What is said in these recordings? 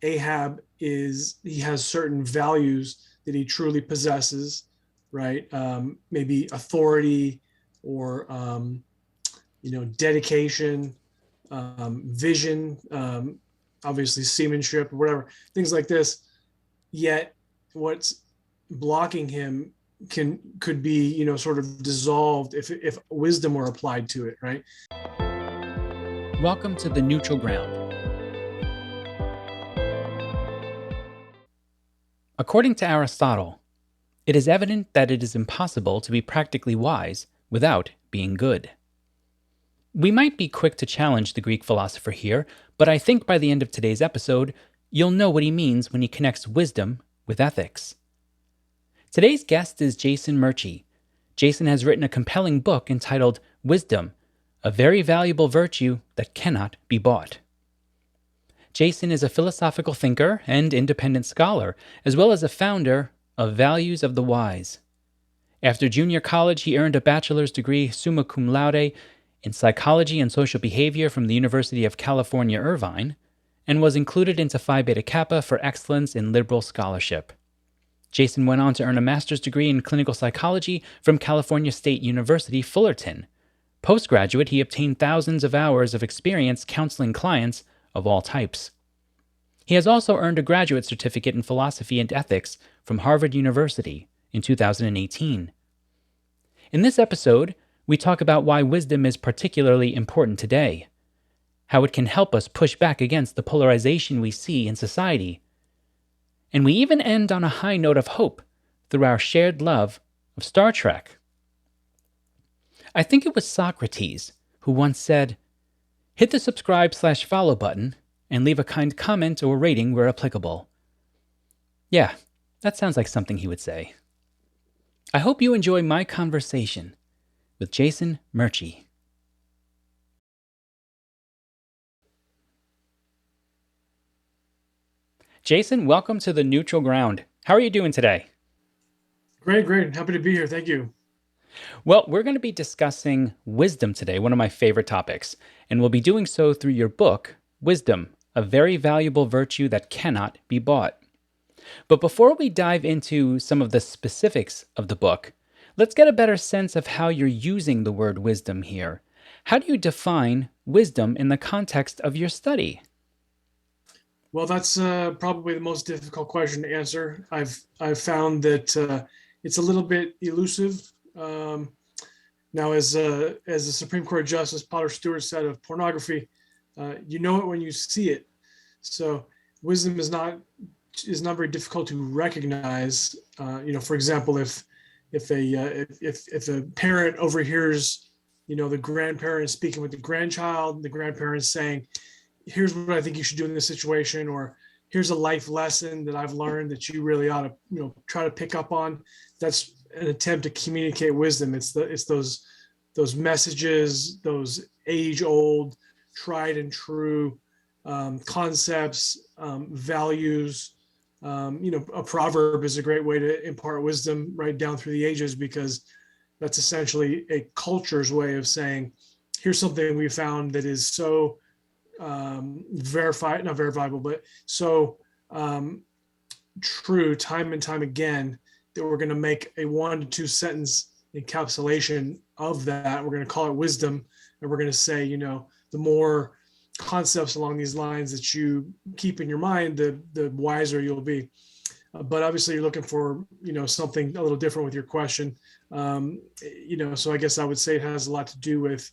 Ahab he has certain values that he truly possesses, right? Maybe authority or dedication, vision, obviously seamanship, or whatever, things like this. Yet, what's blocking him could be sort of dissolved if wisdom were applied to it, right? Welcome to the neutral ground. According to Aristotle, it is evident that it is impossible to be practically wise without being good. We might be quick to challenge the Greek philosopher here, but I think by the end of today's episode, you'll know what he means when he connects wisdom with ethics. Today's guest is Jason Murchie. Jason has written a compelling book entitled Wisdom, a very valuable virtue that cannot be bought. Jason is a philosophical thinker and independent scholar, as well as a founder of Values of the Wise. After junior college, he earned a bachelor's degree summa cum laude in psychology and social behavior from the University of California, Irvine, and was included into Phi Beta Kappa for excellence in liberal scholarship. Jason went on to earn a master's degree in clinical psychology from California State University, Fullerton. Postgraduate, he obtained thousands of hours of experience counseling clients of all types. He has also earned a graduate certificate in philosophy and ethics from Harvard University in 2018. In this episode, we talk about why wisdom is particularly important today, how it can help us push back against the polarization we see in society, and we even end on a high note of hope through our shared love of Star Trek. I think it was Socrates who once said, "Hit the subscribe/follow button and leave a kind comment or rating where applicable." Yeah, that sounds like something he would say. I hope you enjoy my conversation with Jason Murchie. Jason, welcome to the neutral ground. How are you doing today? Great. Happy to be here. Thank you. Well, we're going to be discussing wisdom today, one of my favorite topics, and we'll be doing so through your book, Wisdom, a very valuable virtue that cannot be bought. But before we dive into some of the specifics of the book, let's get a better sense of how you're using the word wisdom here. How do you define wisdom in the context of your study? Well, that's probably the most difficult question to answer. I've found that it's a little bit elusive. Now, as the Supreme Court Justice Potter Stewart said of pornography, you know it when you see it. So wisdom is not very difficult to recognize. For example, if a parent overhears, the grandparent speaking with the grandchild, the grandparent saying, "Here's what I think you should do in this situation," or "Here's a life lesson that I've learned that you really ought to, try to pick up on." That's an attempt to communicate wisdom. It's those messages, those age old, tried and true concepts, values. A proverb is a great way to impart wisdom right down through the ages, because that's essentially a culture's way of saying, here's something we found that is so not verifiable, but so true time and time again, that we're going to make a 1 to 2 sentence encapsulation of that. We're going to call it wisdom, and we're going to say, the more concepts along these lines that you keep in your mind, the wiser you'll be. But obviously, you're looking for something a little different with your question. So I guess I would say it has a lot to do with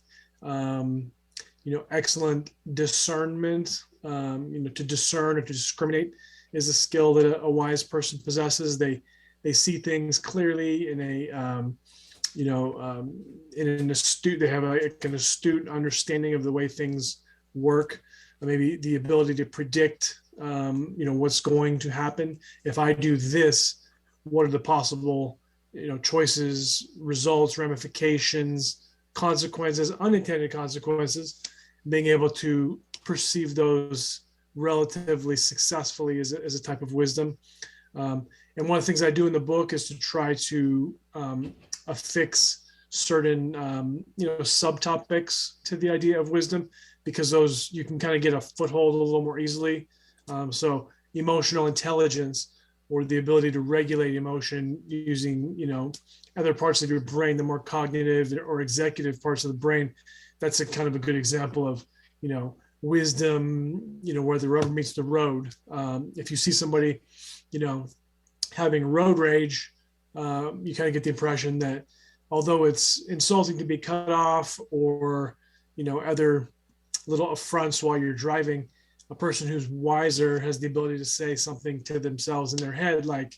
excellent discernment. To discern or to discriminate is a skill that a wise person possesses. They see things clearly in an astute. They have an astute understanding of the way things work. Maybe the ability to predict, what's going to happen. If I do this, what are the possible, choices, results, ramifications, consequences, unintended consequences? Being able to perceive those relatively successfully is a type of wisdom. And one of the things I do in the book is to try to affix certain, subtopics to the idea of wisdom, because those you can kind of get a foothold a little more easily. So emotional intelligence, or the ability to regulate emotion using, other parts of your brain, the more cognitive or executive parts of the brain. That's a kind of a good example of, wisdom, where the rubber meets the road. If you see somebody, you know, having road rage, you kind of get the impression that although it's insulting to be cut off, or, other little affronts while you're driving, a person who's wiser has the ability to say something to themselves in their head, like,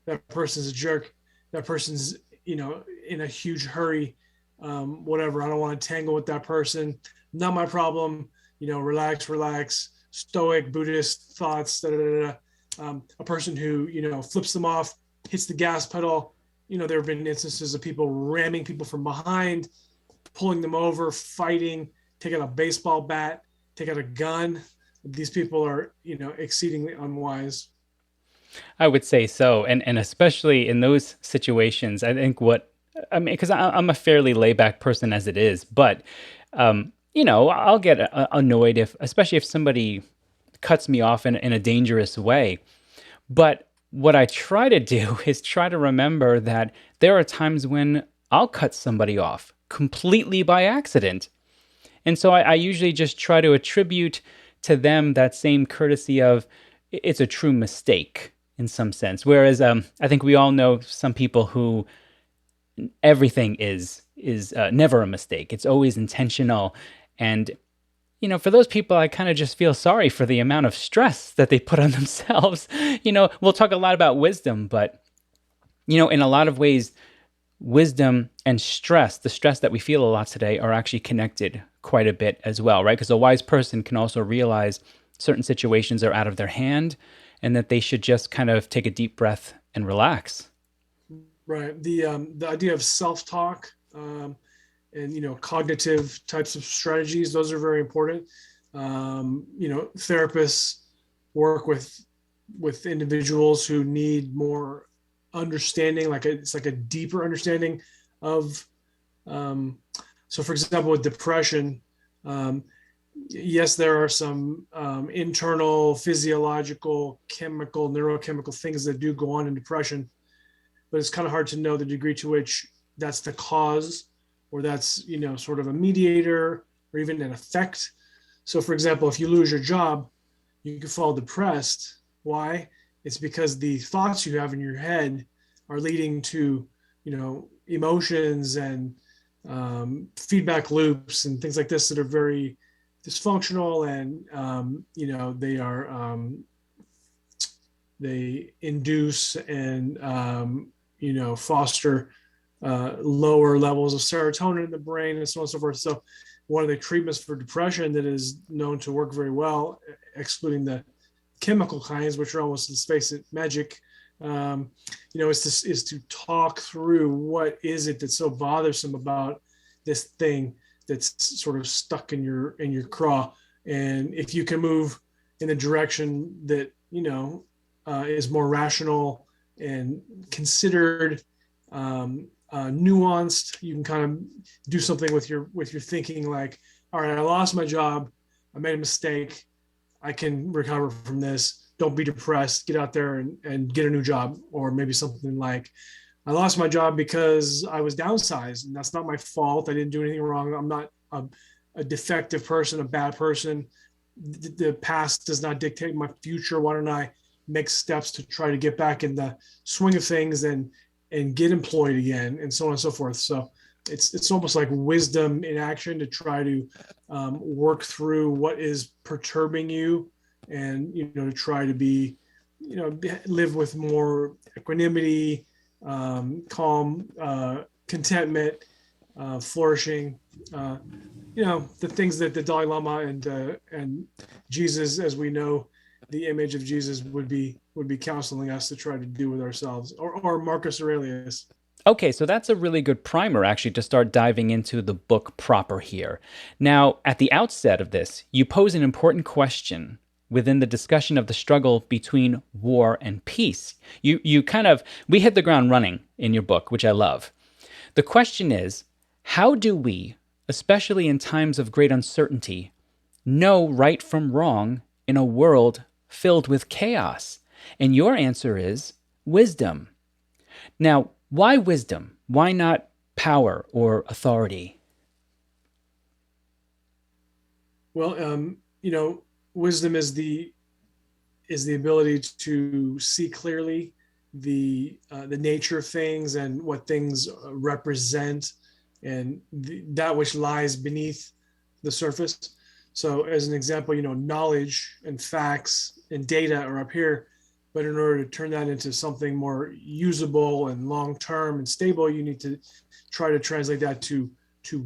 that person's a jerk, that person's, in a huge hurry, whatever, I don't want to tangle with that person, not my problem, relax, relax, stoic Buddhist thoughts, da, da, da, da. A person who, flips them off, hits the gas pedal. There have been instances of people ramming people from behind, pulling them over, fighting, take out a baseball bat, take out a gun. These people are, exceedingly unwise. I would say so, and especially in those situations, I think because I'm a fairly laid back person as it is, but I'll get annoyed especially if somebody cuts me off in a dangerous way. But what I try to do is try to remember that there are times when I'll cut somebody off completely by accident. And so I usually just try to attribute to them that same courtesy of it's a true mistake in some sense. Whereas I think we all know some people who everything is never a mistake. It's always intentional. And for those people, I kind of just feel sorry for the amount of stress that they put on themselves. We'll talk a lot about wisdom, but in a lot of ways, wisdom and stress, the stress that we feel a lot today, are actually connected quite a bit as well, right? Because a wise person can also realize certain situations are out of their hand and that they should just kind of take a deep breath and relax. Right. The idea of self-talk, and, cognitive types of strategies, those are very important. Therapists work with individuals who need more understanding, it's like a deeper understanding of, so for example, with depression, yes, there are some internal physiological, chemical, neurochemical things that do go on in depression, but it's kind of hard to know the degree to which that's the cause, or that's, sort of a mediator, or even an effect. So for example, if you lose your job, you can fall depressed. Why? It's because the thoughts you have in your head are leading to, emotions and feedback loops and things like this that are very dysfunctional, and they induce and foster lower levels of serotonin in the brain, and so on and so forth. So one of the treatments for depression that is known to work very well, excluding the chemical kinds, which are almost, let's face it, magic, is to talk through what is it that's so bothersome about this thing that's sort of stuck in your craw. And if you can move in a direction that, is more rational and considered, nuanced, you can kind of do something with your thinking, like, all right, I lost my job, I made a mistake, I can recover from this. Don't be depressed, get out there and get a new job. Or maybe something like, I lost my job because I was downsized, and that's not my fault, I didn't do anything wrong, I'm not a defective person, a bad person, the past does not dictate my future, why don't I make steps to try to get back in the swing of things and get employed again, and so on and so forth. So it's almost like wisdom in action to try to work through what is perturbing you, and to try to be, live with more equanimity, calm, contentment, flourishing. The things that the Dalai Lama and Jesus, as we know, the image of Jesus, would be counseling us to try to do with ourselves, or Marcus Aurelius. Okay, so that's a really good primer, actually, to start diving into the book proper here. Now, at the outset of this, you pose an important question within the discussion of the struggle between war and peace. We hit the ground running in your book, which I love. The question is, how do we, especially in times of great uncertainty, know right from wrong in a world filled with chaos? And your answer is wisdom. Now, why wisdom? Why not power or authority? Well, wisdom is the ability to see clearly the nature of things and what things represent, and that which lies beneath the surface. So, as an example, knowledge and facts and data are up here, but in order to turn that into something more usable and long term and stable, you need to try to translate that to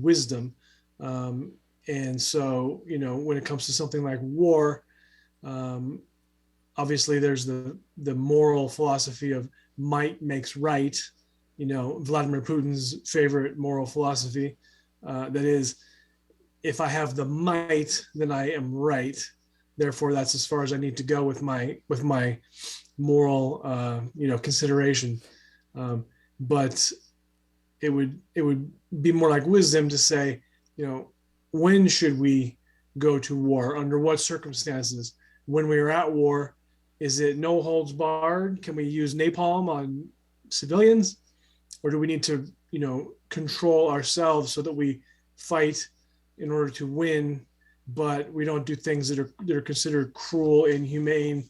wisdom. Um, and so, when it comes to something like war, um, obviously there's the moral philosophy of might makes right. Vladimir Putin's favorite moral philosophy, that is, if I have the might, then I am right. Therefore, that's as far as I need to go with my moral, consideration. But it would be more like wisdom to say, when should we go to war? Under what circumstances? When we are at war, is it no holds barred? Can we use napalm on civilians, or do we need to, control ourselves so that we fight in order to win, but we don't do things that are considered cruel, inhumane,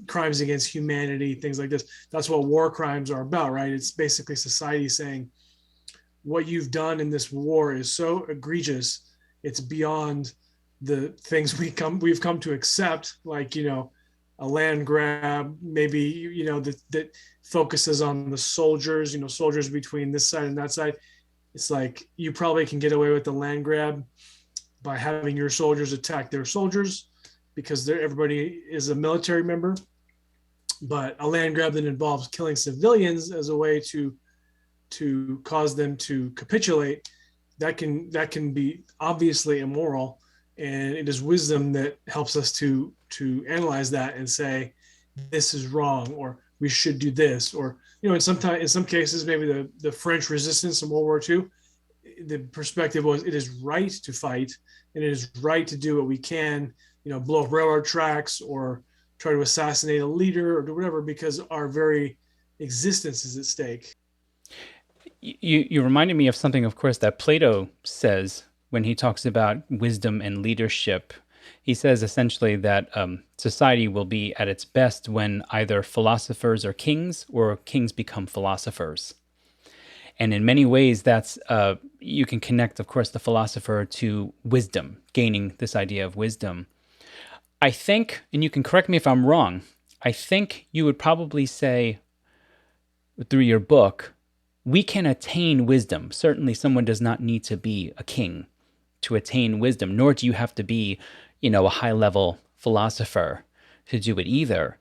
crimes against humanity, things like this. That's what war crimes are about, right? It's basically society saying, what you've done in this war is so egregious, it's beyond the things we've come to accept, like, a land grab, maybe, that focuses on the soldiers, soldiers between this side and that side. It's like, you probably can get away with the land grab by having your soldiers attack their soldiers because everybody is a military member. But a land grab that involves killing civilians as a way to cause them to capitulate, that can be obviously immoral. And it is wisdom that helps us to analyze that and say, this is wrong, or we should do this, or, in some cases, maybe the French resistance in World War II, the perspective was, it is right to fight, and it is right to do what we can, blow up railroad tracks or try to assassinate a leader or do whatever, because our very existence is at stake. You reminded me of something, of course, that Plato says when he talks about wisdom and leadership. He says essentially that society will be at its best when either philosophers are kings or kings become philosophers. And in many ways, that's you can connect, of course, the philosopher to wisdom, gaining this idea of wisdom. I think, and you can correct me if I'm wrong, I think you would probably say through your book, we can attain wisdom. Certainly someone does not need to be a king to attain wisdom, nor do you have to be, a high-level philosopher to do it either.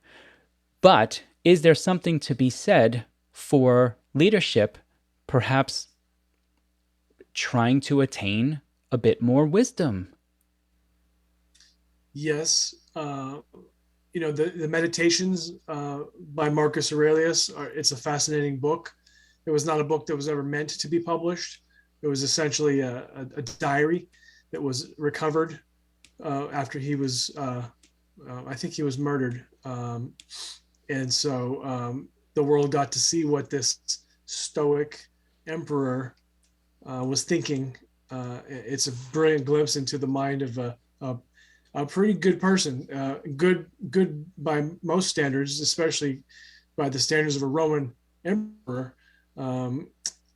But is there something to be said for leadership, perhaps trying to attain a bit more wisdom? Yes. The Meditations by Marcus Aurelius, it's a fascinating book. It was not a book that was ever meant to be published. It was essentially a diary that was recovered after he was, I think he was murdered. And so the world got to see what this stoic emperor was thinking. It's a brilliant glimpse into the mind of a pretty good person, good by most standards, especially by the standards of a Roman emperor.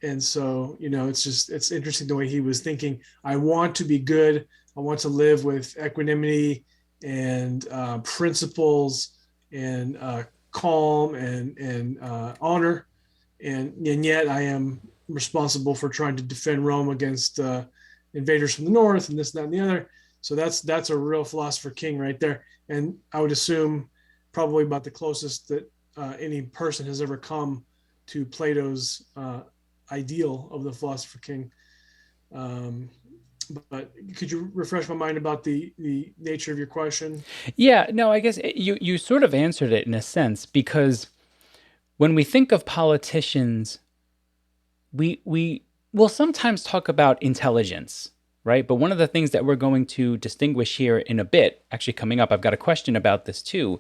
And so, it's interesting the way he was thinking. I want to be good. I want to live with equanimity and principles and calm and honor. And yet I am responsible for trying to defend Rome against invaders from the north and this, that, and the other. So that's a real philosopher king right there. And I would assume probably about the closest that any person has ever come to Plato's ideal of the philosopher king. But could you refresh my mind about the nature of your question? Yeah, no, I guess you sort of answered it in a sense, because when we think of politicians, we will sometimes talk about intelligence, right? But one of the things that we're going to distinguish here in a bit, actually coming up, I've got a question about this too.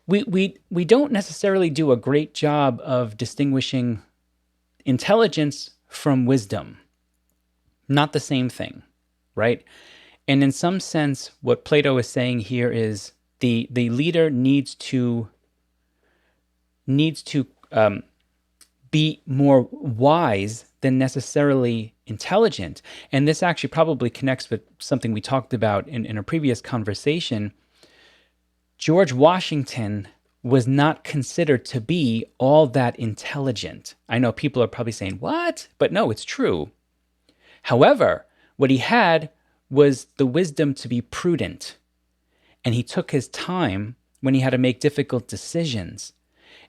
We don't necessarily do a great job of distinguishing intelligence from wisdom. Not the same thing, right? And in some sense, what Plato is saying here is the leader needs to be more wise than necessarily intelligent. And this actually probably connects with something we talked about in a previous conversation. George Washington was not considered to be all that intelligent. I know people are probably saying, what? But no, it's true. However, what he had was the wisdom to be prudent. And he took his time when he had to make difficult decisions.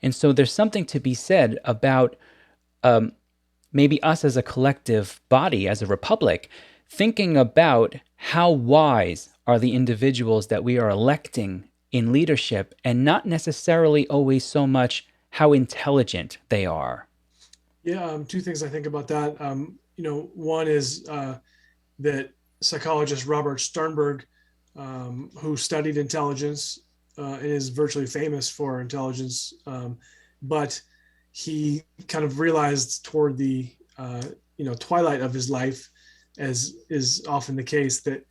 And so there's something to be said about maybe us as a collective body, as a republic, thinking about how wise are the individuals that we are electing in leadership, and not necessarily always so much how intelligent they are. Yeah, two things I think about that. One is that psychologist Robert Sternberg, who studied intelligence and is virtually famous for intelligence, but he kind of realized toward the twilight of his life, as is often the case, that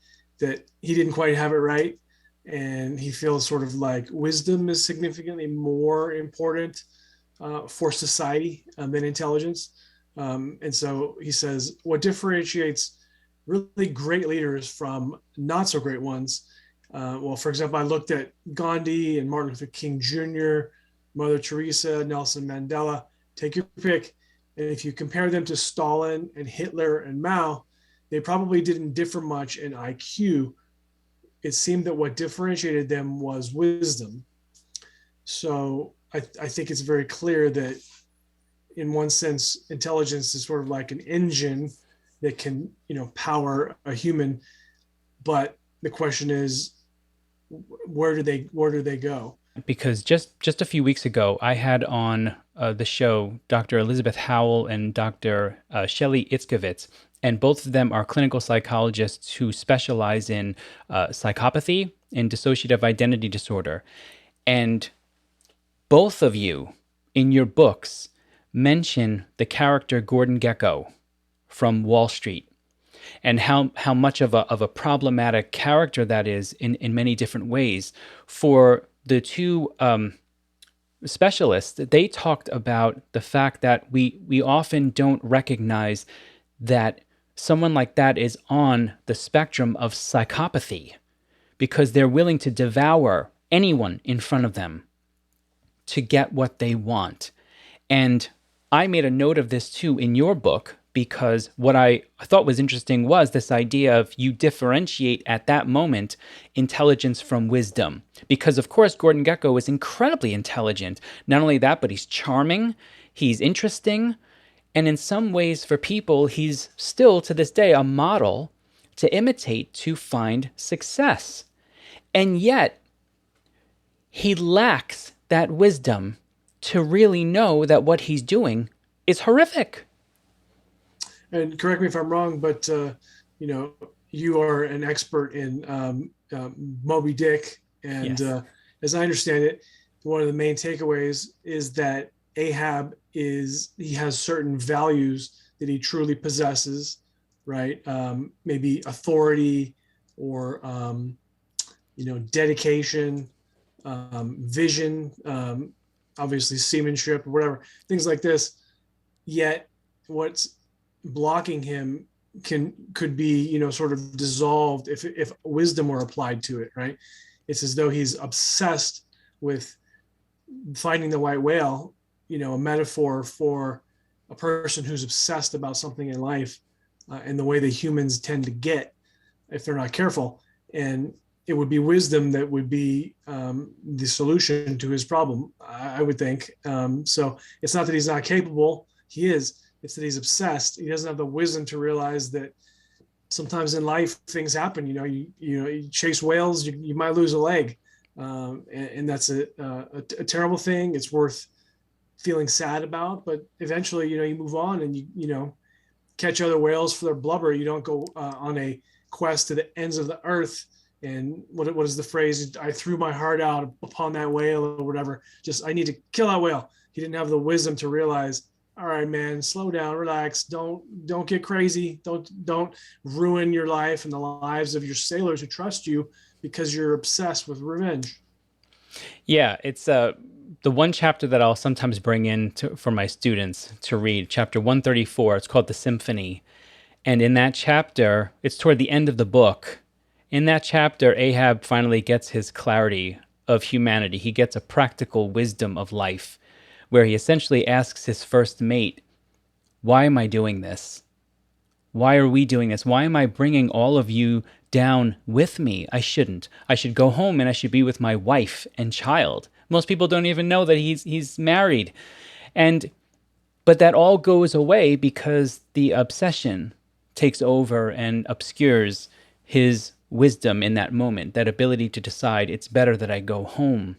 he didn't quite have it right, and he feels sort of like wisdom is significantly more important for society than intelligence. And so he says what differentiates really great leaders from not so great ones. Well, for example, I looked at Gandhi and Martin Luther King Jr., Mother Teresa, Nelson Mandela. Take your pick. And if you compare them to Stalin and Hitler and Mao, they probably didn't differ much in IQ. It seemed that what differentiated them was wisdom. So I think it's very clear that, in one sense, intelligence is sort of like an engine that can, power a human. But the question is, where do they go? Because just a few weeks ago, I had on the show Dr. Elizabeth Howell and Dr. Shelley Itzkovitz, and both of them are clinical psychologists who specialize in psychopathy and dissociative identity disorder. And both of you, in your books, mention the character Gordon Gekko from Wall Street, and how much of a problematic character that is in many different ways. For the two specialists, they talked about the fact that we often don't recognize that someone like that is on the spectrum of psychopathy, because they're willing to devour anyone in front of them to get what they want. And I made a note of this too in your book, because what I thought was interesting was this idea of you differentiate at that moment intelligence from wisdom. Because of course, Gordon Gekko is incredibly intelligent. Not only that, but he's charming, he's interesting, and in some ways for people, he's still to this day a model to imitate to find success. And yet, he lacks that wisdom to really know that what he's doing is horrific. And correct me if I'm wrong, but you are an expert in Moby-Dick, and Yes. As I understand it, one of the main takeaways is that Ahab he has certain values that he truly possesses, right? Maybe authority or dedication, vision, obviously seamanship, or whatever, things like this. Yet, what's blocking him could be sort of dissolved if wisdom were applied to it, right? It's as though he's obsessed with finding the white whale, a metaphor for a person who's obsessed about something in life, and the way that humans tend to get if they're not careful. And it would be wisdom that would be the solution to his problem, I would think. So it's not that he's not capable, he is. It's that he's obsessed. He doesn't have the wisdom to realize that sometimes in life things happen. You chase whales, you might lose a leg, and that's a terrible thing. It's worth feeling sad about, but eventually, you move on, and catch other whales for their blubber. You don't go on a quest to the ends of the earth. And what is the phrase? I threw my heart out upon that whale or whatever. Just, I need to kill that whale. He didn't have the wisdom to realize, all right, man, slow down, relax. Don't get crazy. Don't ruin your life and the lives of your sailors who trust you because you're obsessed with revenge. Yeah, it's the one chapter that I'll sometimes bring in for my students to read, chapter 134. It's called The Symphony. And in that chapter, it's toward the end of the book. In that chapter, Ahab finally gets his clarity of humanity. He gets a practical wisdom of life, where he essentially asks his first mate, why am I doing this? Why are we doing this? Why am I bringing all of you down with me? I shouldn't. I should go home and I should be with my wife and child. Most people don't even know that he's married. But that all goes away because the obsession takes over and obscures his wisdom in that moment, that ability to decide it's better that I go home.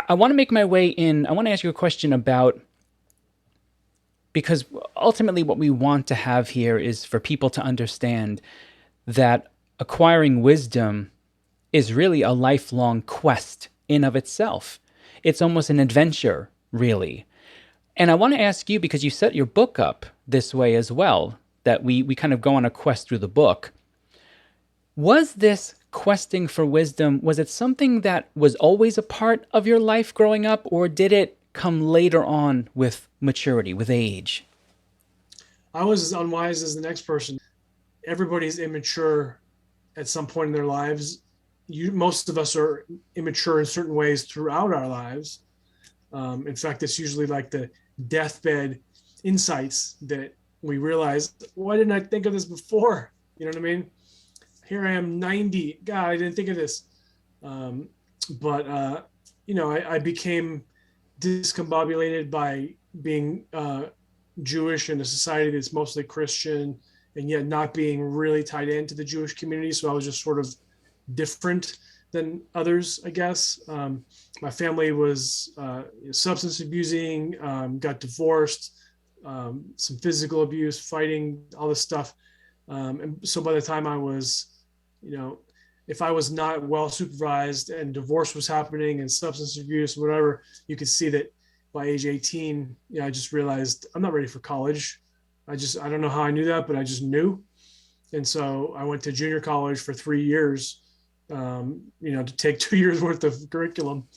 I want to make my way in. I want to ask you a question about, because ultimately what we want to have here is for people to understand that acquiring wisdom is really a lifelong quest in of itself. It's almost an adventure, really. And I want to ask you, because you set your book up this way as well, that we kind of go on a quest through the book. Was this questing for wisdom, was it something that was always a part of your life growing up, or did it come later on with maturity, with age? I was as unwise as the next person. Everybody's immature at some point in their lives. Most of us are immature in certain ways throughout our lives. In fact, it's usually like the deathbed insights that we realize, why didn't I think of this before? You know what I mean? Here I am 90. God, I didn't think of this. I became discombobulated by being Jewish in a society that's mostly Christian and yet not being really tied into the Jewish community. So I was just sort of different than others, I guess. My family was substance abusing, got divorced, some physical abuse, fighting, all this stuff. And so by the time I was, if I was not well supervised and divorce was happening and substance abuse, whatever, you could see that by age 18, I just realized I'm not ready for college. I don't know how I knew that, but I just knew. And so I went to junior college for 3 years, to take 2 years worth of curriculum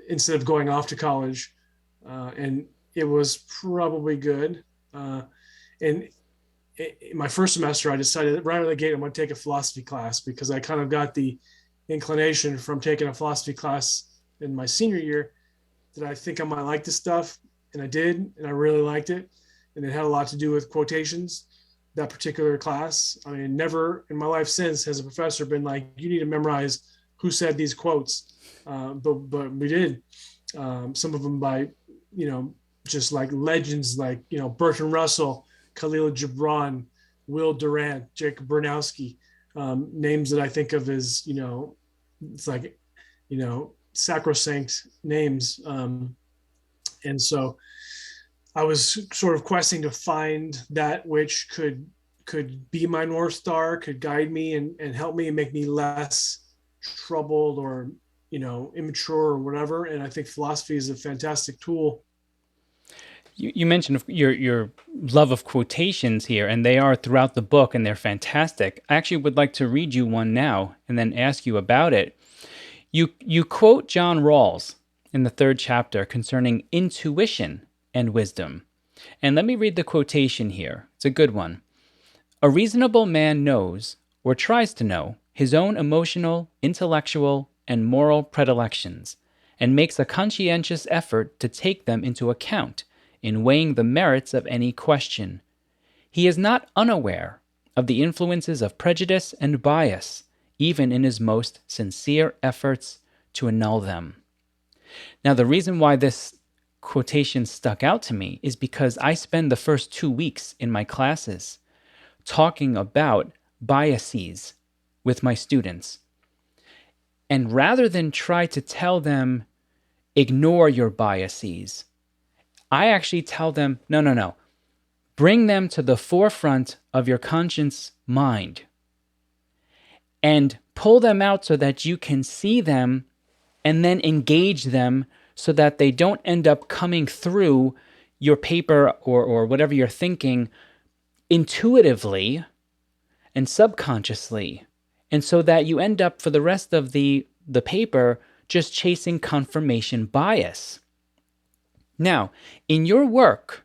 instead of going off to college. And it was probably good. In my first semester, I decided that right out of the gate, I'm going to take a philosophy class because I kind of got the inclination from taking a philosophy class in my senior year that I think I might like this stuff. And I did, and I really liked it. And it had a lot to do with quotations, that particular class. I mean, never in my life since has a professor been like, you need to memorize who said these quotes. But we did. Some of them by, just like legends like, Bertrand Russell, Khalil Gibran, Will Durant, Jacob Bernowski, names that I think of as, it's like, sacrosanct names. And so I was sort of questing to find that which could be my North Star, could guide me and help me and make me less troubled or, immature or whatever. And I think philosophy is a fantastic tool. You mentioned your love of quotations here, and they are throughout the book, and they're fantastic. I actually would like to read you one now and then ask you about it. You quote John Rawls in the 3rd chapter concerning intuition and wisdom. And let me read the quotation here. It's a good one. A reasonable man knows, or tries to know, his own emotional, intellectual, and moral predilections, and makes a conscientious effort to take them into account in weighing the merits of any question. He is not unaware of the influences of prejudice and bias, even in his most sincere efforts to annul them. Now, the reason why this quotation stuck out to me is because I spend the first 2 weeks in my classes talking about biases with my students. And rather than try to tell them, ignore your biases, I actually tell them, no, no, no. Bring them to the forefront of your conscious mind and pull them out so that you can see them and then engage them so that they don't end up coming through your paper or whatever you're thinking intuitively and subconsciously. And so that you end up for the rest of the paper just chasing confirmation bias. Now, in your work,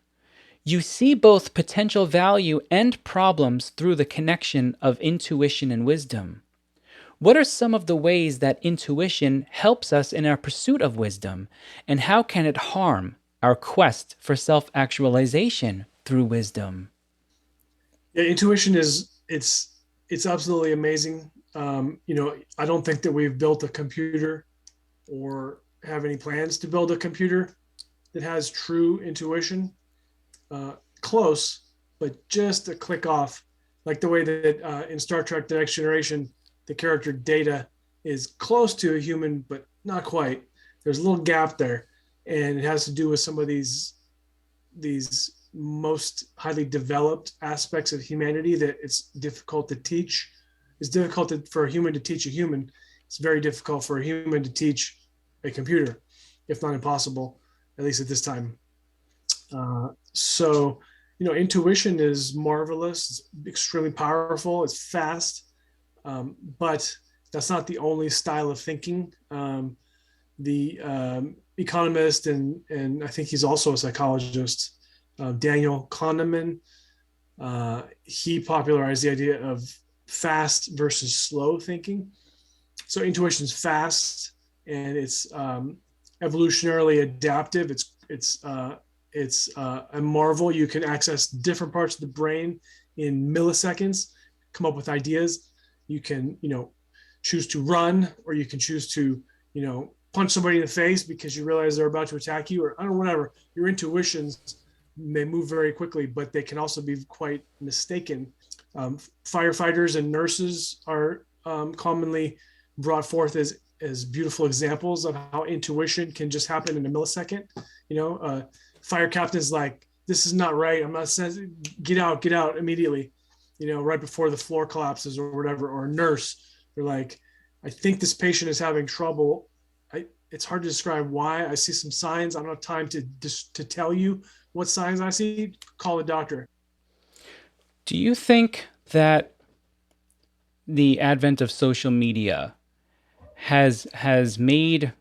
you see both potential value and problems through the connection of intuition and wisdom. What are some of the ways that intuition helps us in our pursuit of wisdom, and how can it harm our quest for self-actualization through wisdom? Yeah, intuition is it's absolutely amazing. I don't think that we've built a computer or have any plans to build a computer that has true intuition. Close, but just a click off, like the way that in Star Trek: The Next Generation, the character Data is close to a human, but not quite. There's a little gap there, and it has to do with some of these most highly developed aspects of humanity that it's difficult to teach. It's difficult for a human to teach a human. It's very difficult for a human to teach a computer, if not impossible, at least at this time. So, intuition is marvelous. It's extremely powerful. It's fast, but that's not the only style of thinking. The economist and I think he's also a psychologist, Daniel Kahneman, he popularized the idea of fast versus slow thinking. So intuition is fast and it's evolutionarily adaptive. It's a marvel. You can access different parts of the brain in milliseconds, come up with ideas. You can, choose to run, or you can choose to, punch somebody in the face because you realize they're about to attack you, or I don't know, whatever. Your intuitions may move very quickly, but they can also be quite mistaken. Firefighters and nurses are commonly brought forth as beautiful examples of how intuition can just happen in a millisecond. Fire captain's like, this is not right. I'm not saying, get out immediately, right before the floor collapses or whatever. Or a nurse, they're like, I think this patient is having trouble. It's hard to describe why. I see some signs. I don't have time to tell you what signs I see. Call the doctor. Do you think that the advent of social media has made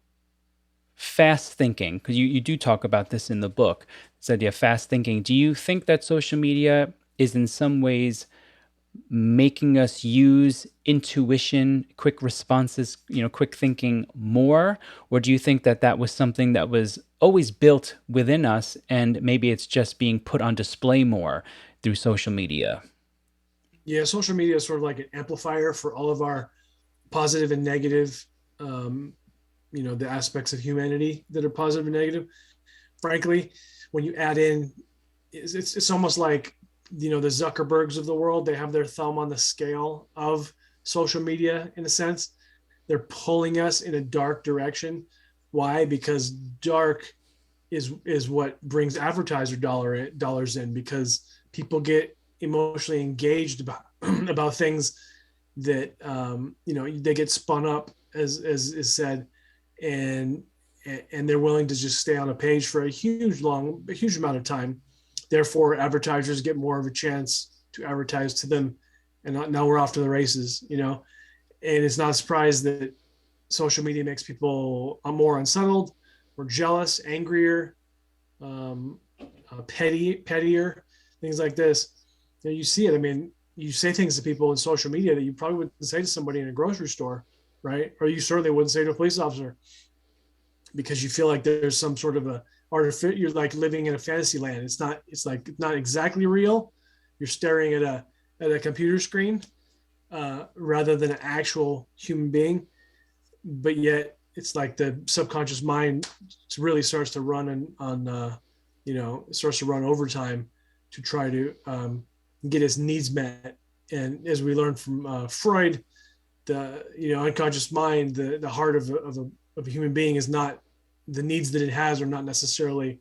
fast thinking, because you do talk about this in the book, this idea of fast thinking, do you think that social media is in some ways making us use intuition, quick responses, quick thinking more? Or do you think that that was something that was always built within us and maybe it's just being put on display more through social media? Yeah, social media is sort of like an amplifier for all of our positive and negative, the aspects of humanity that are positive and negative. Frankly, when you add in, it's almost like, the Zuckerbergs of the world, they have their thumb on the scale of social media in a sense. They're pulling us in a dark direction. Why? Because dark is what brings advertiser dollars in, because people get emotionally engaged about things that they get spun up, as is said, and they're willing to just stay on a page for a huge amount of time. Therefore, advertisers get more of a chance to advertise to them, and now we're off to the races. And it's not a surprise that social media makes people more unsettled, more jealous, angrier, pettier, things like this. You see it. I mean, you say things to people in social media that you probably wouldn't say to somebody in a grocery store, right? Or you certainly wouldn't say to a police officer, because you feel like there's some sort of a artificial, you're like living in a fantasy land. It's not exactly real. You're staring at a computer screen rather than an actual human being. But yet it's like the subconscious mind really starts to run it starts to run overtime to try to get its needs met. And as we learned from Freud, the unconscious mind, the heart of a human being is not, the needs that it has are not necessarily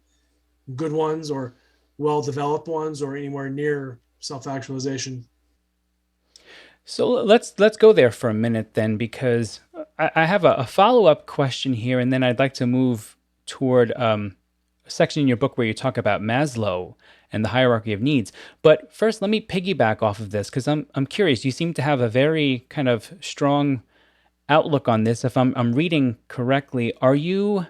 good ones or well-developed ones or anywhere near self-actualization. So let's go there for a minute then, because I have a follow-up question here, and then I'd like to move toward a section in your book where you talk about Maslow and the hierarchy of needs. But first, let me piggyback off of this because I'm curious. You seem to have a very kind of strong outlook on this. If I'm reading correctly, are you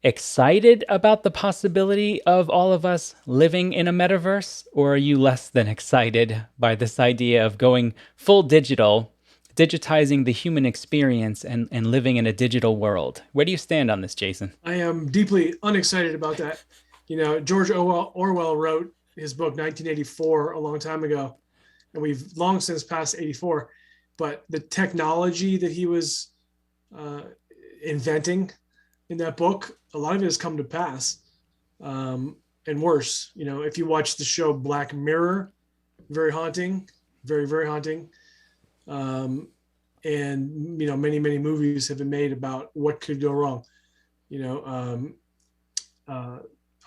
excited about the possibility of all of us living in a metaverse, or are you less than excited by this idea of going full digital, digitizing the human experience and living in a digital world? Where do you stand on this, Jason? I am deeply unexcited about that. George Orwell wrote his book 1984 a long time ago, and we've long since passed 84. But the technology that he was uh, inventing in that book, a lot of it has come to pass, and worse. If you watch the show Black Mirror, very haunting, very very haunting. And many movies have been made about what could go wrong. you know um, uh,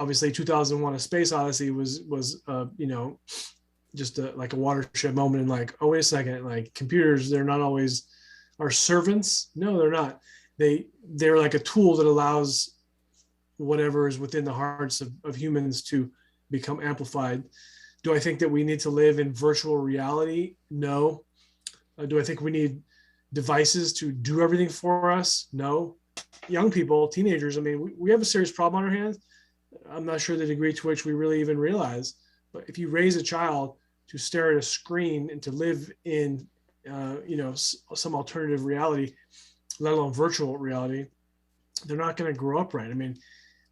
Obviously 2001 A Space Odyssey was just like a watershed moment, and like, oh, wait a second, like computers, they're not always our servants. No, they're not. They're like a tool that allows whatever is within the hearts of humans to become amplified. Do I think that we need to live in virtual reality? No. Do I think we need devices to do everything for us? No. Young people, teenagers, I mean, we have a serious problem on our hands. I'm not sure the degree to which we really even realize. But if you raise a child to stare at a screen and to live in, some alternative reality, let alone virtual reality, they're not going to grow up right. I mean,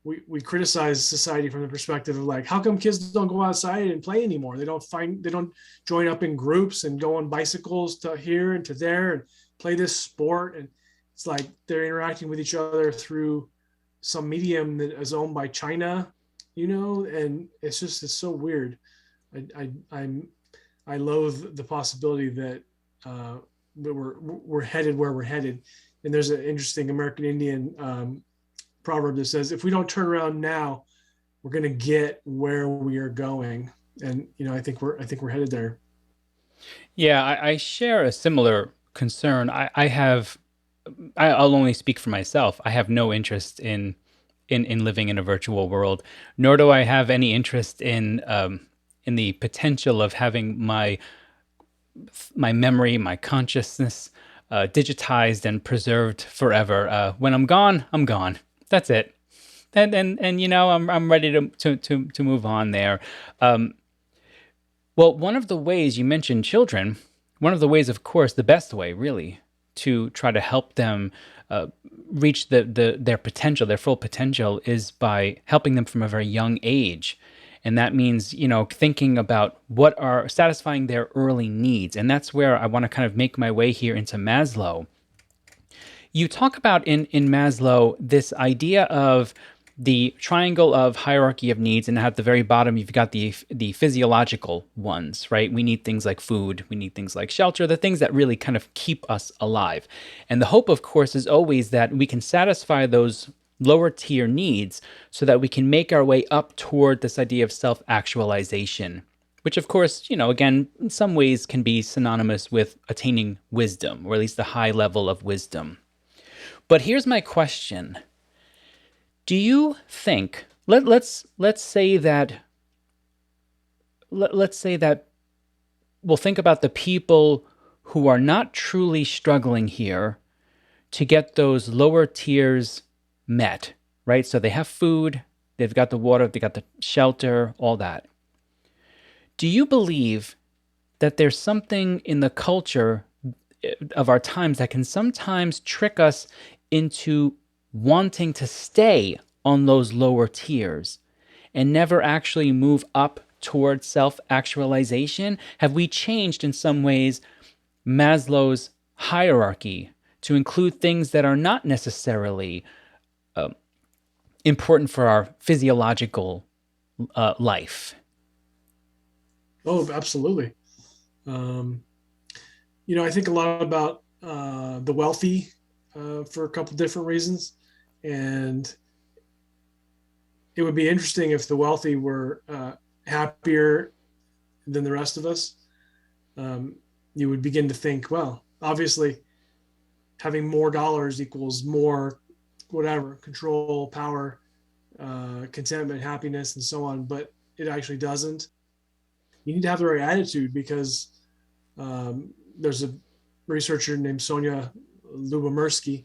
we criticize society from the perspective of like, how come kids don't go outside and play anymore? They don't join up in groups and go on bicycles to here and to there and play this sport. And it's like they're interacting with each other through some medium that is owned by China, and it's so weird. I loathe the possibility that we're headed where we're headed. And there's an interesting American Indian proverb that says, if we don't turn around now, we're going to get where we are going. And I think we're headed there. Yeah, I share a similar concern. I'll only speak for myself. I have no interest in living in a virtual world, nor do I have any interest in the potential of having my memory, my consciousness, digitized and preserved forever. When I'm gone, I'm gone. That's it. And I'm ready to move on there. Well, one of the ways you mentioned children, one of the ways, of course, the best way, really, to try to help them reach their potential, their full potential, is by helping them from a very young age. And that means, thinking about what are satisfying their early needs. And that's where I want to kind of make my way here into Maslow. You talk about in Maslow this idea of the triangle of hierarchy of needs, and at the very bottom you've got the physiological ones, right? We need things like food, we need things like shelter, the things that really kind of keep us alive. And the hope, of course, is always that we can satisfy those lower tier needs so that we can make our way up toward this idea of self-actualization, which, of course, again, in some ways can be synonymous with attaining wisdom, or at least a high level of wisdom. But here's my question. Do you think, let's say that we'll think about the people who are not truly struggling here to get those lower tiers met, right? So they have food, they've got the water, they got the shelter, all that. Do you believe that there's something in the culture of our times that can sometimes trick us into wanting to stay on those lower tiers and never actually move up towards self-actualization? Have we changed in some ways Maslow's hierarchy to include things that are not necessarily important for our physiological life? Oh, absolutely. I think a lot about the wealthy for a couple different reasons. And it would be interesting if the wealthy were happier than the rest of us. Um, you would begin to think, well, obviously, having more dollars equals more whatever control, power, contentment, happiness, and so on. But it actually doesn't. You need to have the right attitude because there's a researcher named Sonia Lubomirsky.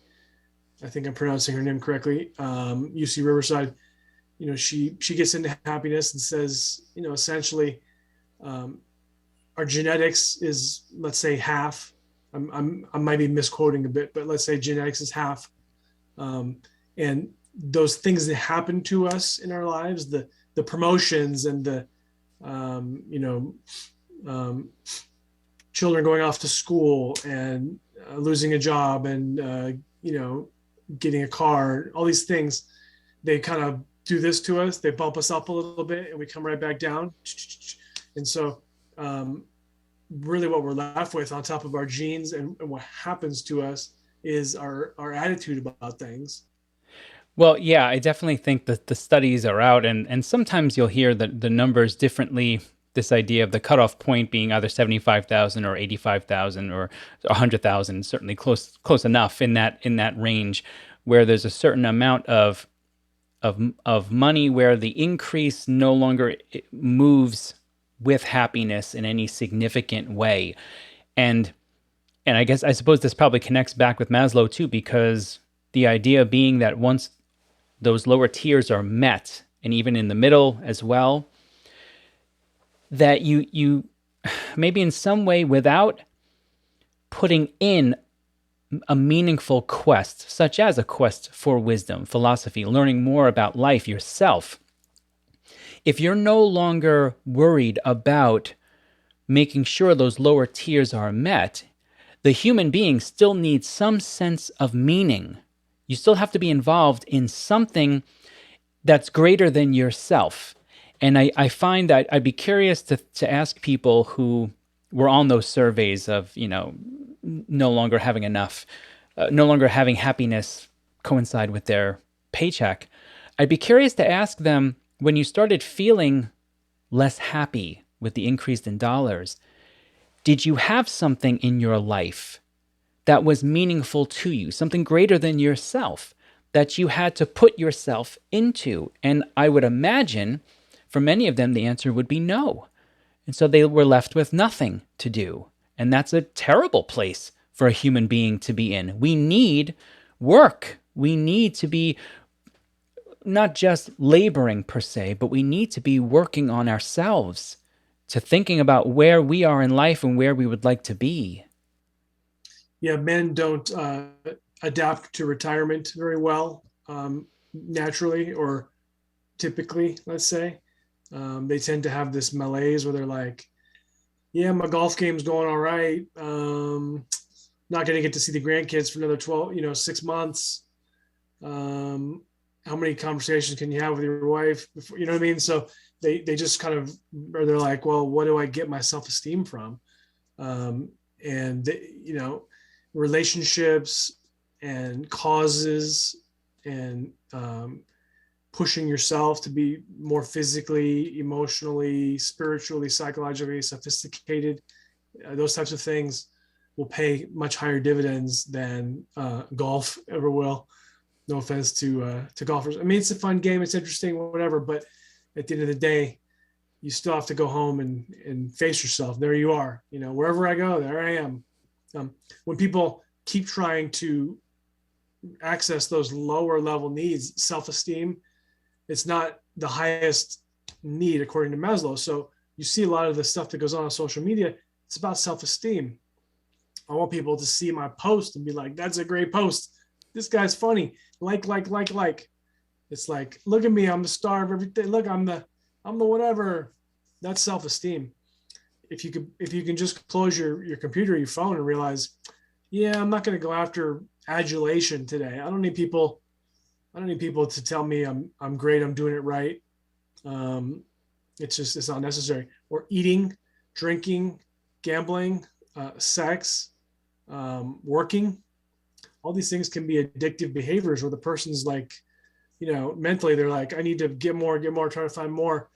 I think I'm pronouncing her name correctly. UC Riverside. She gets into happiness and says, essentially, um, our genetics is, let's say, half. I might be misquoting a bit, but let's say genetics is half. And those things that happen to us in our lives, the promotions and the um, children going off to school and losing a job and getting a car, all these things, they kind of do this to us. They bump us up a little bit and we come right back down. And so really what we're left with on top of our genes and what happens to us is our attitude about things. Well, yeah, I definitely think that the studies are out, and sometimes you'll hear the numbers differently. This idea of the cutoff point being either 75,000 or 85,000 or 100,000, certainly close enough in that range, where there's a certain amount of money where the increase no longer moves with happiness in any significant way, and I suppose this probably connects back with Maslow too, because the idea being that once those lower tiers are met, and even in the middle as well, that you maybe in some way, without putting in a meaningful quest, such as a quest for wisdom, philosophy, learning more about life yourself, if you're no longer worried about making sure those lower tiers are met, the human being still needs some sense of meaning. You still have to be involved in something that's greater than yourself. And I find that I'd be curious to ask people who were on those surveys of, no longer having enough, no longer having happiness coincide with their paycheck. I'd be curious to ask them, when you started feeling less happy with the increase in dollars, did you have something in your life that was meaningful to you, something greater than yourself that you had to put yourself into? And I would imagine for many of them, the answer would be no. And so they were left with nothing to do. And that's a terrible place for a human being to be in. We need work. We need to be not just laboring per se, but we need to be working on ourselves, to thinking about where we are in life and where we would like to be. Yeah, men don't adapt to retirement very well, naturally or typically, let's say. They tend to have this malaise where they're like, yeah, my golf game's going all right. Not going to get to see the grandkids for another 6 months. How many conversations can you have with your wife before, you know what I mean? So they just kind of, or they're like, well, what do I get my self-esteem from? And they, relationships and causes and pushing yourself to be more physically, emotionally, spiritually, psychologically sophisticated, those types of things will pay much higher dividends than golf ever will. No offense to golfers. I mean, it's a fun game. It's interesting, whatever. But at the end of the day, you still have to go home and face yourself. There you are. Wherever I go, there I am. When people keep trying to access those lower level needs, self-esteem, it's not the highest need according to Maslow. So you see a lot of the stuff that goes on social media. It's about self-esteem. I want people to see my post and be like, that's a great post. This guy's funny. Like. It's like, look at me. I'm the star of everything. Look, I'm the whatever. That's self-esteem. If you can just close your computer, your phone, and realize, yeah, I'm not going to go after adulation today. I don't need people to tell me I'm great. I'm doing it right. It's not necessary. Or eating, drinking, gambling, sex, working. All these things can be addictive behaviors where the person's like mentally they're like, I need to get more, try to find more.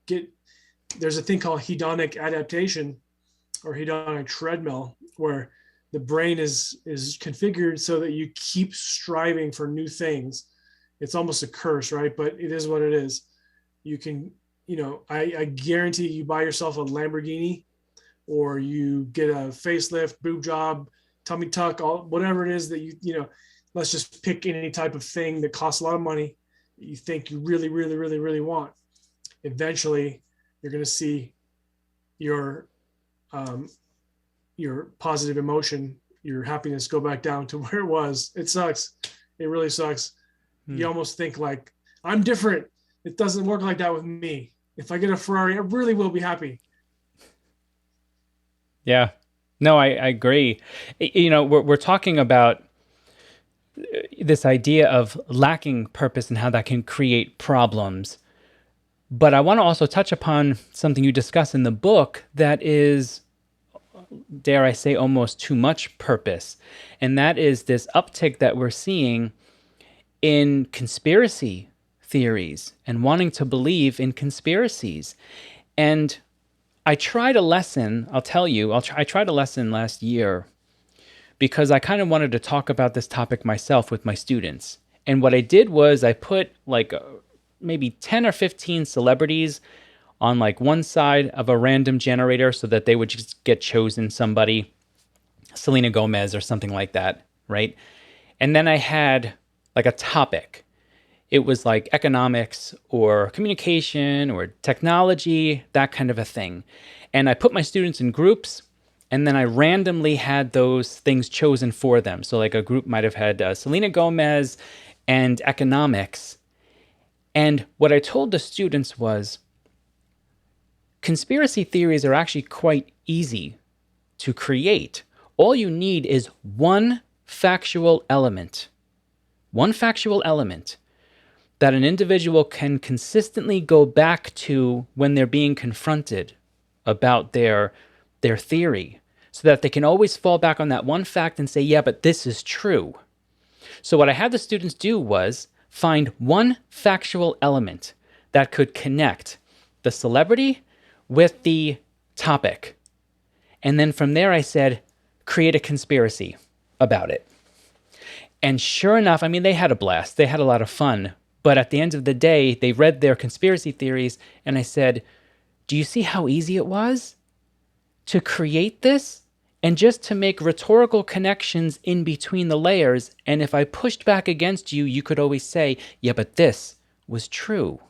Get There's a thing called hedonic adaptation or hedonic treadmill where the brain is configured so that you keep striving for new things. It's almost a curse, right? But it is what it is. You can, I guarantee you buy yourself a Lamborghini or you get a facelift, boob job, tummy tuck, whatever it is that let's just pick any type of thing that costs a lot of money that you think you really, really, really, really want. Eventually, you're going to see your positive emotion, your happiness go back down to where it was. It sucks. It really sucks. You almost think like, I'm different. It doesn't work like that with me. If I get a Ferrari, I really will be happy. Yeah. No, I agree. We're talking about this idea of lacking purpose and how that can create problems. But I want to also touch upon something you discuss in the book that is, dare I say, almost too much purpose. And that is this uptick that we're seeing in conspiracy theories and wanting to believe in conspiracies. And I tried a lesson, I'll tell you, I tried a lesson last year because I kind of wanted to talk about this topic myself with my students. And what I did was I put like maybe 10 or 15 celebrities on like one side of a random generator so that they would just get chosen somebody, Selena Gomez or something like that, right? And then I had like a topic. It was like economics or communication or technology, that kind of a thing. And I put my students in groups, and then I randomly had those things chosen for them. So like a group might have had Selena Gomez and economics. And what I told the students was, conspiracy theories are actually quite easy to create. All you need is one factual element that an individual can consistently go back to when they're being confronted about their theory, so that they can always fall back on that one fact and say, yeah, but this is true. So what I had the students do was find one factual element that could connect the celebrity with the topic. And then from there I said, create a conspiracy about it. And sure enough, I mean, they had a blast. They had a lot of fun. But at the end of the day, they read their conspiracy theories, and I said, do you see how easy it was to create this? And just to make rhetorical connections in between the layers. And if I pushed back against you, you could always say, yeah, but this was true.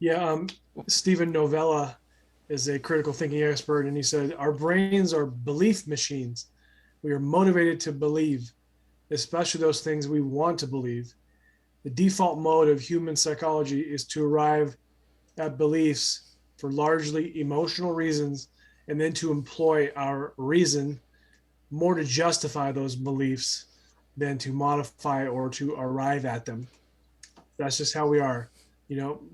Yeah, Stephen Novella is a critical thinking expert, and he said, our brains are belief machines. We are motivated to believe, especially those things we want to believe. The default mode of human psychology is to arrive at beliefs for largely emotional reasons, and then to employ our reason more to justify those beliefs than to modify or to arrive at them. That's just how we are.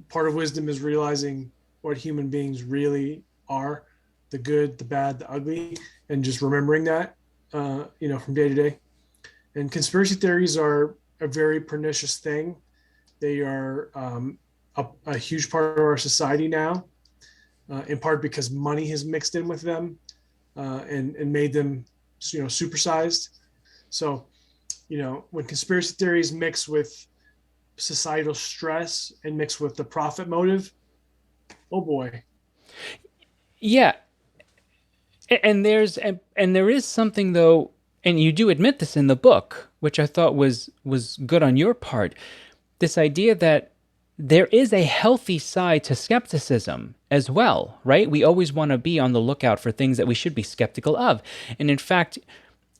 Part of wisdom is realizing what human beings really are, the good, the bad, the ugly, and just remembering that, from day to day. And conspiracy theories are a very pernicious thing. They are a huge part of our society now, in part because money has mixed in with them and made them, supersized. So, when conspiracy theories mix with societal stress and mix with the profit motive, oh boy. Yeah. And there is something, though, and you do admit this in the book, which I thought was good on your part, this idea that there is a healthy side to skepticism as well, right? We always want to be on the lookout for things that we should be skeptical of. And in fact,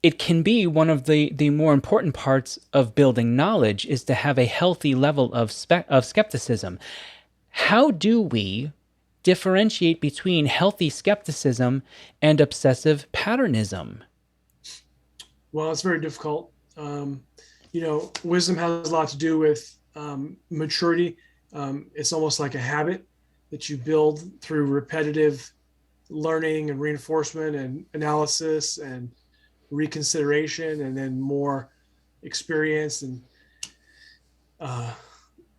it can be one of the more important parts of building knowledge is to have a healthy level of skepticism. How do we differentiate between healthy skepticism and obsessive patternism? Well, it's very difficult. Wisdom has a lot to do with maturity. It's almost like a habit that you build through repetitive learning and reinforcement and analysis and reconsideration, and then more experience. And uh,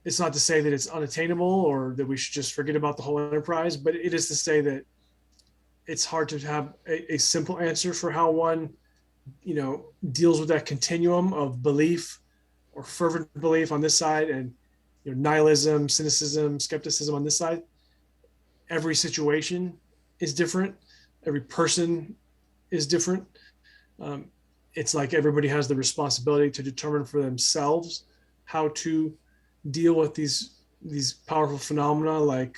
it's not to say that it's unattainable or that we should just forget about the whole enterprise, but it is to say that it's hard to have a simple answer for how one, deals with that continuum of belief or fervent belief on this side, and nihilism, cynicism, skepticism on this side. Every situation is different. Every person is different. Um, it's like everybody has the responsibility to determine for themselves how to deal with these powerful phenomena, like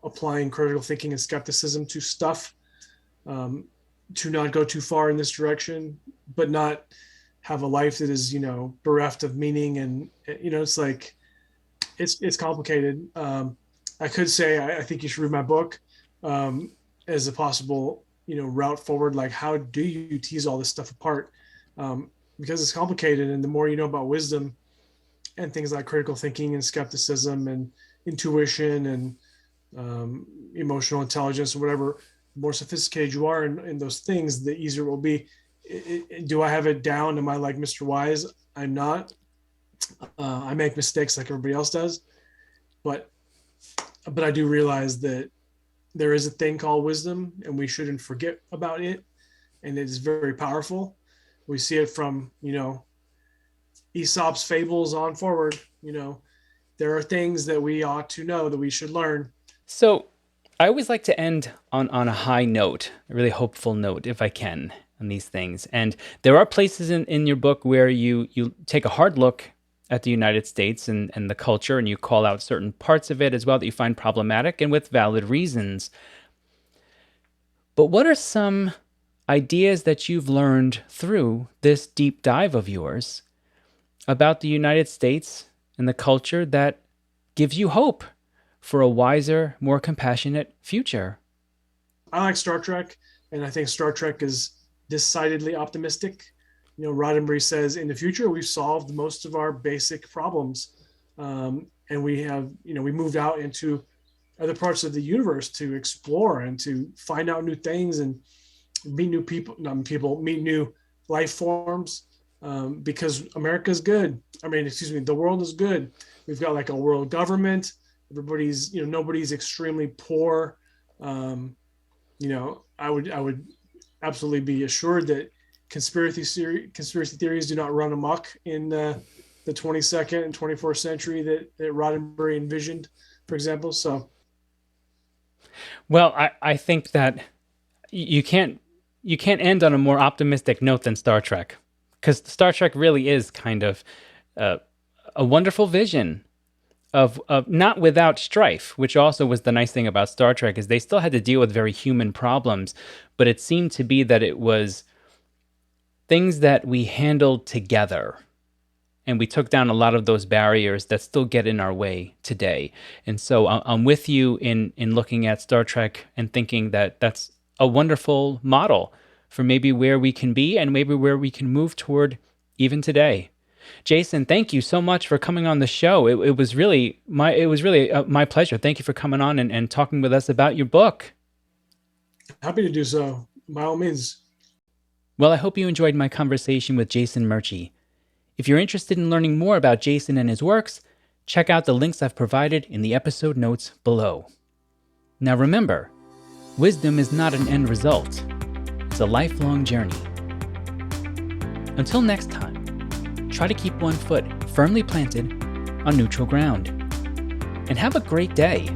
applying critical thinking and skepticism to stuff, um, to not go too far in this direction, but not have a life that is bereft of meaning. And it's like it's complicated. I could say I think you should read my book, as a possible route forward. Like, how do you tease all this stuff apart? Because it's complicated, and the more you know about wisdom and things like critical thinking and skepticism and intuition and emotional intelligence or whatever, the more sophisticated you are in those things, the easier it will be. Do I have it down? Am I like Mr. Wise? I'm not. I make mistakes like everybody else does, but I do realize that there is a thing called wisdom, and we shouldn't forget about it. And it is very powerful. We see it from Aesop's fables on forward. There are things that we ought to know, that we should learn. So I always like to end on a high note, a really hopeful note, if I can, on these things. And there are places in your book where you take a hard look at the United States and the culture, and you call out certain parts of it as well that you find problematic, and with valid reasons. But what are some ideas that you've learned through this deep dive of yours about the United States and the culture that gives you hope for a wiser, more compassionate future? I like Star Trek, and I think Star Trek is decidedly optimistic. Roddenberry says in the future we've solved most of our basic problems, and we have, we moved out into other parts of the universe to explore and to find out new things and meet new people, meet new life forms, because America's good. The world is good. We've got like a world government. Everybody's, nobody's extremely poor. I would absolutely be assured that conspiracy theories do not run amok in the 22nd and 21st century that Roddenberry envisioned, for example. So, well, I think that you can't end on a more optimistic note than Star Trek, because Star Trek really is kind of a wonderful vision of not without strife, which also was the nice thing about Star Trek, is they still had to deal with very human problems, but it seemed to be that it was things that we handled together, and we took down a lot of those barriers that still get in our way today. And so I'm with you in looking at Star Trek and thinking that that's a wonderful model for maybe where we can be and maybe where we can move toward even today. Jason, thank you so much for coming on the show. It was really my pleasure. Thank you for coming on and talking with us about your book. Happy to do so, by all means. Well, I hope you enjoyed my conversation with Jason Murchie. If you're interested in learning more about Jason and his works, check out the links I've provided in the episode notes below. Now remember, wisdom is not an end result. It's a lifelong journey. Until next time, try to keep one foot firmly planted on neutral ground. And have a great day.